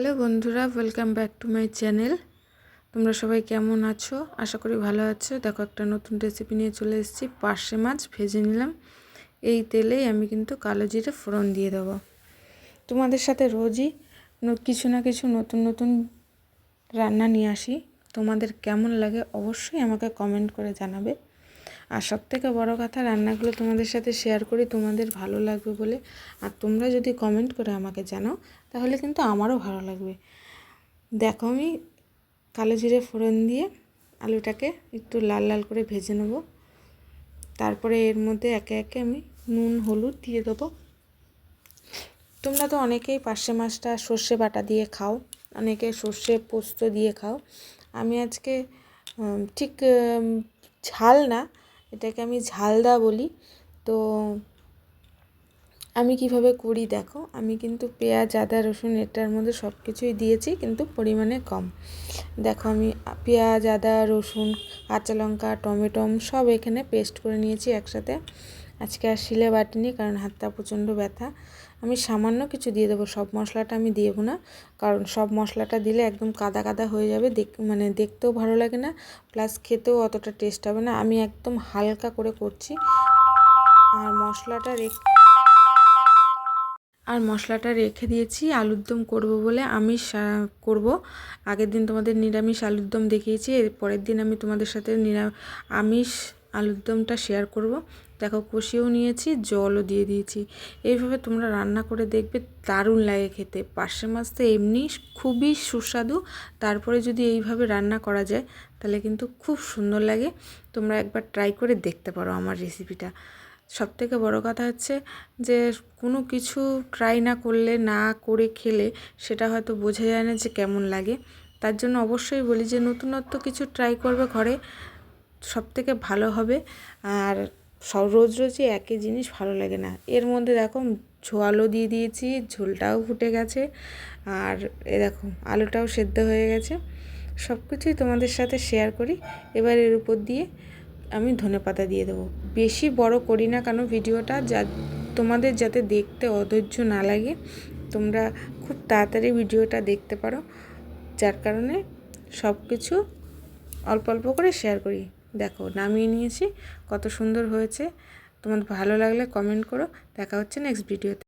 Hello বন্ধুরা, welcome back to my channel. তোমরা সবাই কেমন আছো? আশা করি ভালো আছো। দেখো, একটা নতুন রেসিপি নিয়ে চলে এসেছি। পার্শে মাছ ভেজে নিলাম। এই তেলেই আমি কিন্তু কালো জিরে ফোড়ন দিয়ে দেবো। তোমাদের সাথে রোজই কিছু না কিছু নতুন নতুন রান্না নিয়ে আসি। তোমাদের কেমন লাগে অবশ্যই আমাকে কমেন্ট করে জানাবে। আর সবথেকে বড় কথা, রান্নাগুলো তোমাদের সাথে শেয়ার করি তোমাদের ভালো লাগবে বলে। আর তোমরা যদি কমেন্ট করে আমাকে জানাও তাহলে কিন্তু আমারও ভালো লাগবে। দেখো, আমি কালো জিরে ফোড়ন দিয়ে আলুটাকে একটু লাল লাল করে ভেজে নেব। তারপরে এর মধ্যে একে একে আমি নুন হলুদ দিয়ে দেবো। তোমরা তো অনেকেই পার্শে মাছটা সর্ষে বাটা দিয়ে খাও, অনেকে সর্ষে পোস্ত দিয়ে খাও। আমি আজকে ঠিক ঝাল না, এটাকে আমি ঝালদা বলি। তো আমি কিভাবে করি দেখো, আমি কিন্তু পেঁয়াজ আদা রসুন এটার মধ্যে সব কিছুই দিয়েছি, কিন্তু পরিমাণে কম। দেখো, আমি পেঁয়াজ আদা রসুন কাঁচা লঙ্কা টমেটো সব এখানে পেস্ট করে নিয়েছি একসাথে। আজকে আর শিলে বাটিনি, কারণ হাতটা প্রচণ্ড ব্যথা। আমি সামান্য কিছু দিয়ে দেবো, সব মশলাটা আমি দেবো না, কারণ সব মশলাটা দিলে একদম কাদা কাদা হয়ে যাবে, দেখতেও ভালো লাগে না, প্লাস খেতেও অতটা টেস্ট হবে না। আমি একদম হালকা করে করছি। আর মশলাটা রেখে দিয়েছি আলুর দম করবো বলে। আমিষ করব। আগের দিন তোমাদের নিরামিষ আলুর দম দেখিয়েছি, এর পরের দিন আমি তোমাদের সাথে আমিষ আলুর দমটা শেয়ার করব। দেখো, কষিয়েও নিয়েছি, জলও দিয়ে দিয়েছি। এইভাবে তোমরা রান্না করে দেখবে, দারুণ লাগে খেতে। পার্শে মাছ তো এমনি খুবই সুস্বাদু, তারপরে যদি এইভাবে রান্না করা যায় তাহলে কিন্তু খুব সুন্দর লাগে। তোমরা একবার ট্রাই করে দেখতে পারো আমার রেসিপিটা। সবথেকে বড় কথা হচ্ছে যে কোনো কিছু ট্রাই না করলে, না করে খেলে সেটা হয়তো বোঝা যায় না যে কেমন লাগে। তার জন্য অবশ্যই বলি যে নতুনত্ব কিছু ট্রাই করবে ঘরে, সবথেকে ভালো হবে। আর রোজ রোজই একই জিনিস ভালো লাগে না। এর মধ্যে দেখো, ঝোলও দিয়ে দিয়েছি, ঝোলটাও ফুটে গেছে, আর এ দেখো আলুটাও সেদ্ধ হয়ে গেছে। সব কিছুই তোমাদের সাথে শেয়ার করি। এবার এর উপর দিয়ে আমি ধনেপাতা দিয়ে দেবো। বেশি বড় করি না, কারণ ভিডিওটা তোমাদের যাতে দেখতে অধৈর্য না লাগে, তোমরা খুব তাড়াতাড়ি ভিডিওটা দেখতে পারো, যার কারণে সব কিছু অল্প অল্প করে শেয়ার করি। দেখো, নামিয়ে নিয়েছি, কত সুন্দর হয়েছে। তোমাদের ভালো লাগলে কমেন্ট করো। দেখা হচ্ছে নেক্সট ভিডিওতে।